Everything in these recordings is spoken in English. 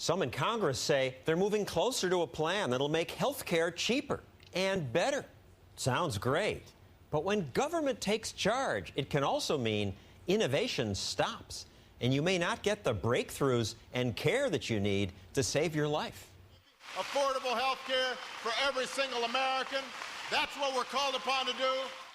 Some in Congress say they're moving closer to a plan that'll make health care cheaper and better. Sounds great. But when government takes charge, it can also mean innovation stops, and you may not get the breakthroughs and care that you need to save your life. Affordable health care for every single American. That's what we're called upon to do.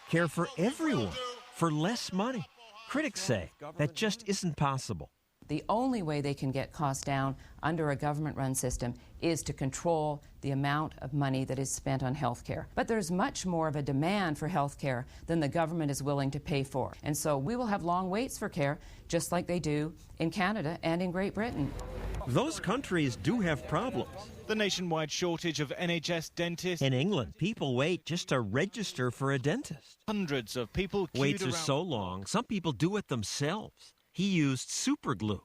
Care for everyone for less money. Critics say that just isn't possible. The only way they can get costs down under a government-run system is to control the amount of money that is spent on health care. But there's much more of a demand for health care than the government is willing to pay for. And so we will have long waits for care, just like they do in Canada and in Great Britain. Those countries do have problems. The nationwide shortage of NHS dentists. In England, people wait just to register for a dentist. Hundreds of people queued Waits are around. so long, some people do it themselves. He used super glue.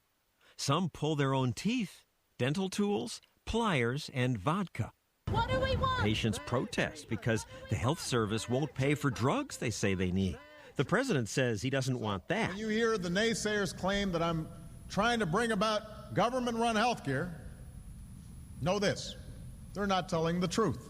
Some pull their own teeth, dental tools, pliers, and vodka. What do we want? Patients protest because the health service won't pay for drugs they say they need. The president says he doesn't want that. When you hear the naysayers claim that I'm trying to bring about government-run health care, know this, they're not telling the truth.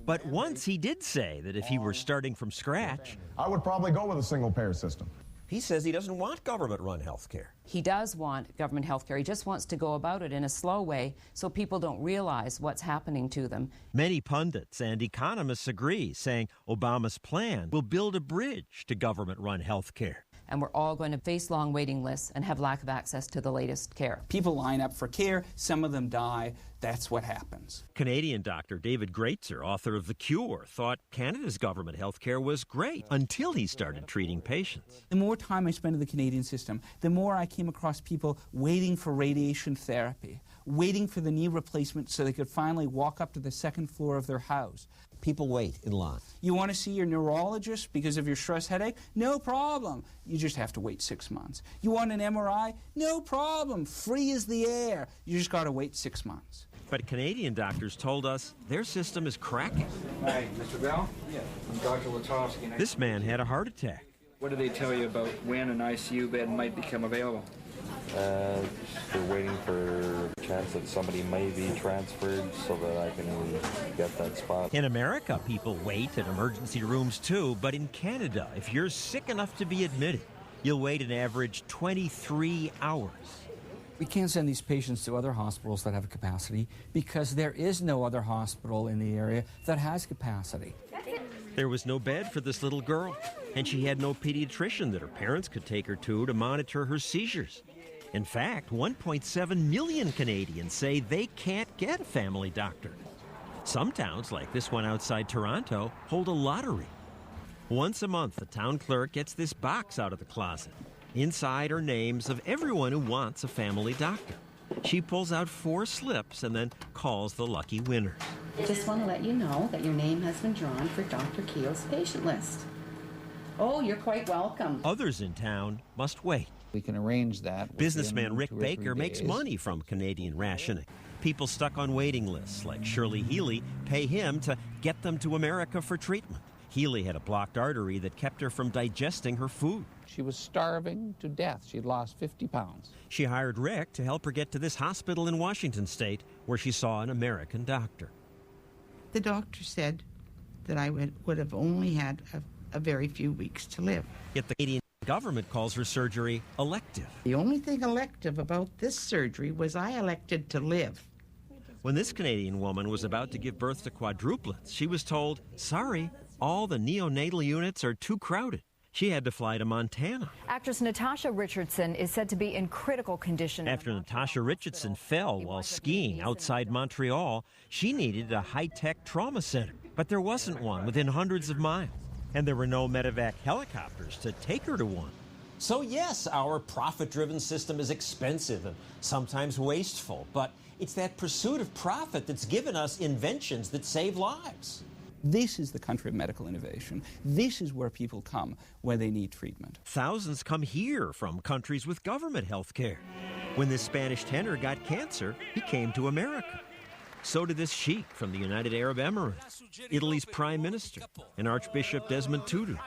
But once he did say that if he were starting from scratch, I would probably go with a single-payer system. He says he doesn't want government-run health care. He does want government health care. He just wants to go about it in a slow way so people don't realize what's happening to them. many pundits and economists agree, saying Obama's plan will build a bridge to government-run health care. And we're all going to face long waiting lists and have lack of access to the latest care. People line up for care, some of them die. That's what happens. Canadian doctor David Greitzer, author of The Cure, thought Canada's government health care was great until he started treating patients. The more time I spent in the Canadian system, the more I came across people waiting for radiation therapy, waiting for the knee replacement so they could finally walk up to the second floor of their house. People wait in line. You want to see your neurologist because of your stress headache? No problem. You just have to wait 6 months. You want an MRI? No problem. Free as the air. You just got to wait 6 months. But Canadian doctors told us their system is cracking. Hi, Mr. Bell? Yeah. I'm Dr. Latowski. This man had a heart attack. What do they tell you about when an ICU bed might become available? They're waiting for a chance that somebody may be transferred so that I can get that spot. In America, people wait at emergency rooms too, but in Canada, if you're sick enough to be admitted, you'll wait an average 23 hours. We can't send these patients to other hospitals that have capacity because there is no other hospital in the area that has capacity. There was no bed for this little girl, and she had no pediatrician that her parents could take her to monitor her seizures. In fact, 1.7 million Canadians say they can't get a family doctor. Some towns, like this one outside Toronto, hold a lottery. Once a month, the town clerk gets this box out of the closet. Inside are names of everyone who wants a family doctor. She pulls out 4 slips and then calls the lucky winners. Just want to let you know that your name has been drawn for Dr. Keel's patient list. Oh, you're quite welcome. Others in town must wait. We can arrange that. Businessman Rick Baker makes money from Canadian rationing. People stuck on waiting lists like Shirley Healy pay him to get them to America for treatment. Healy had a blocked artery that kept her from digesting her food. She was starving to death. She'd lost 50 pounds. She hired Rick to help her get to this hospital in Washington state where she saw an American doctor. The doctor said that I would have only had a very few weeks to live. Yet the Canadian government calls her surgery elective. The only thing elective about this surgery was I elected to live. When this Canadian woman was about to give birth to quadruplets, she was told, sorry, all the neonatal units are too crowded. She had to fly to Montana. Actress Natasha Richardson is said to be in critical condition. After Natasha Richardson fell while skiing outside Montreal, she needed a high-tech trauma center. But there wasn't one within hundreds of miles. And there were no medevac helicopters to take her to one. So yes, our profit-driven system is expensive and sometimes wasteful, but it's that pursuit of profit that's given us inventions that save lives. This is the country of medical innovation. This is where people come when they need treatment. Thousands come here from countries with government health care. When this Spanish tenor got cancer, he came to America. So did this sheik from the United Arab Emirates, Italy's prime minister, and Archbishop Desmond Tutu.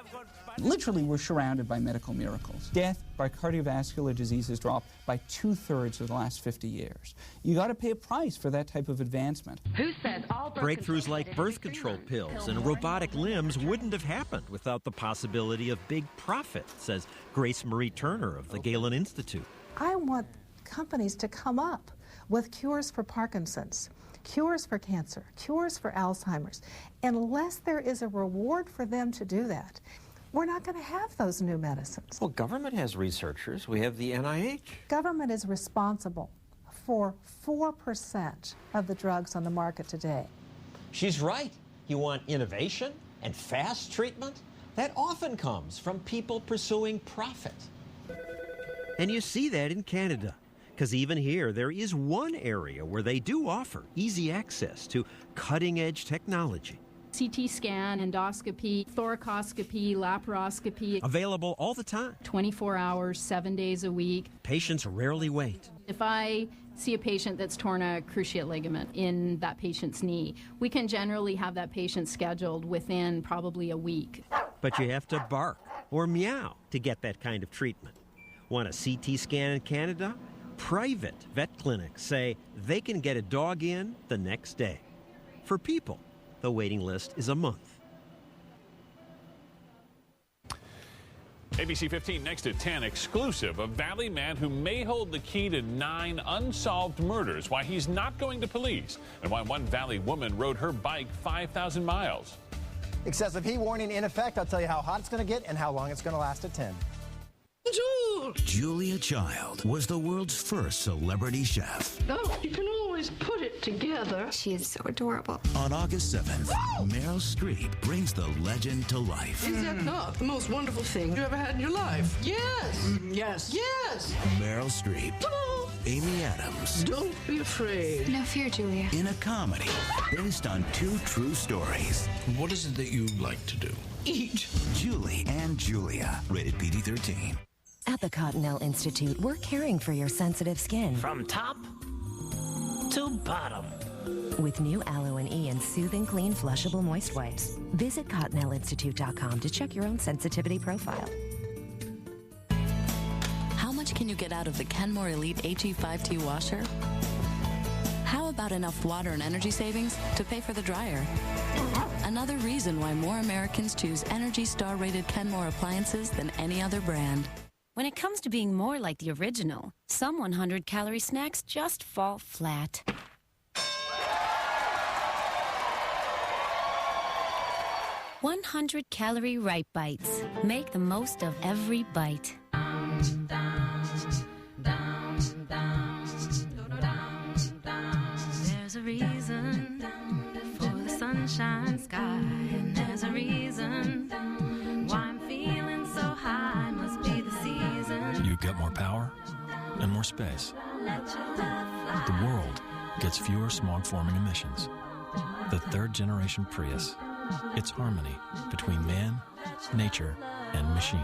Literally, we're surrounded by medical miracles. Death by cardiovascular disease has dropped by 2/3 of the last 50 years. You got to pay a price for that type of advancement. Who says all Breakthroughs like birth control pills and robotic limbs wouldn't have happened without the possibility of big profit, says Grace Marie Turner of the Galen Institute. I want companies to come up with cures for Parkinson's, cures for cancer, cures for Alzheimer's. Unless there is a reward for them to do that, we're not going to have those new medicines. Well, government has researchers. We have the NIH. Government is responsible for 4% of the drugs on the market today. She's right. You want innovation and fast treatment? That often comes from people pursuing profit. And you see that in Canada, because even here there is one area where they do offer easy access to cutting-edge technology. CT scan, endoscopy, thoracoscopy, laparoscopy. Available all the time. 24 hours, 7 days a week. Patients rarely wait. If I see a patient that's torn a cruciate ligament in that patient's knee, we can generally have that patient scheduled within probably a week. But you have to bark or meow to get that kind of treatment. Want a CT scan in Canada? Private vet clinics say they can get a dog in the next day. For people, the waiting list is a month. ABC 15 next at 10, exclusive. A Valley man who may hold the key to 9 unsolved murders, why he's not going to police, and why one Valley woman rode her bike 5,000 miles. Excessive heat warning in effect. I'll tell you how hot it's going to get and how long it's going to last at 10. Julia Child was the world's first celebrity chef. Oh, you can always put it together. She is so adorable. On August 7th, Meryl Streep brings the legend to life. Is that not the most wonderful thing you ever had in your life? Yes. Yes. Yes. Meryl Streep. Amy Adams. Don't be afraid. No fear, Julia. In a comedy based on 2 true stories. What is it that you like to do? Eat. Julie and Julia. Rated PG-13. At the Cottonelle Institute, we're caring for your sensitive skin. From top to bottom. With new Aloe and E and soothing, clean, flushable moist wipes. Visit CottonelleInstitute.com to check your own sensitivity profile. How much can you get out of the Kenmore Elite HE5T washer? How about enough water and energy savings to pay for the dryer? Another reason why more Americans choose Energy Star rated Kenmore appliances than any other brand. When it comes to being more like the original, some 100-calorie snacks just fall flat. "100-calorie Ripe Bites." Make the most of every bite. There's a reason for the sunshine sky, and there's a reason why I'm feeling so high. Must be the season. You get more power and more space. The world gets fewer smog-forming emissions. The 3rd generation Prius. It's harmony between man, nature, and machine.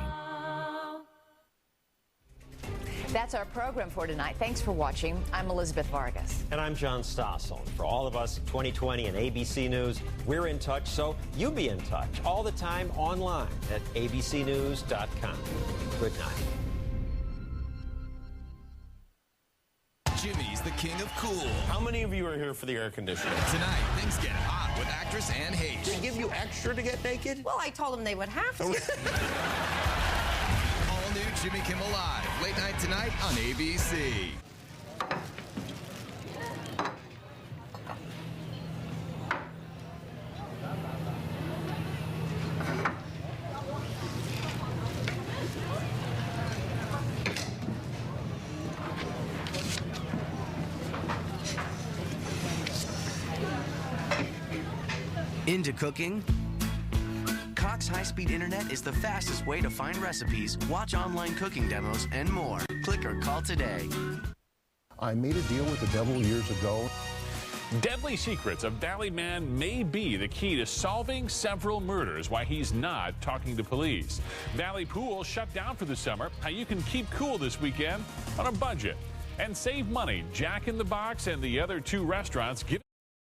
That's our program for tonight. Thanks for watching. I'm Elizabeth Vargas. And I'm John Stossel. For all of us at 2020 and ABC News, we're in touch, so you be in touch all the time online at abcnews.com. Good night. Jimmy's the king of cool. How many of you are here for the air conditioning? Tonight, things get hot with actress Anne Heche. They give you extra to get naked? Well, I told them they would have to. All new Jimmy Kimmel Live, late night tonight on ABC. Into cooking? Cox High-Speed Internet is the fastest way to find recipes, watch online cooking demos, and more. Click or call today. I made a deal with the devil years ago. Deadly secrets. A Valley man may be the key to solving several murders, why he's not talking to police. Valley Pool shut down for the summer. How you can keep cool this weekend on a budget and save money. Jack in the Box and the other 2 restaurants give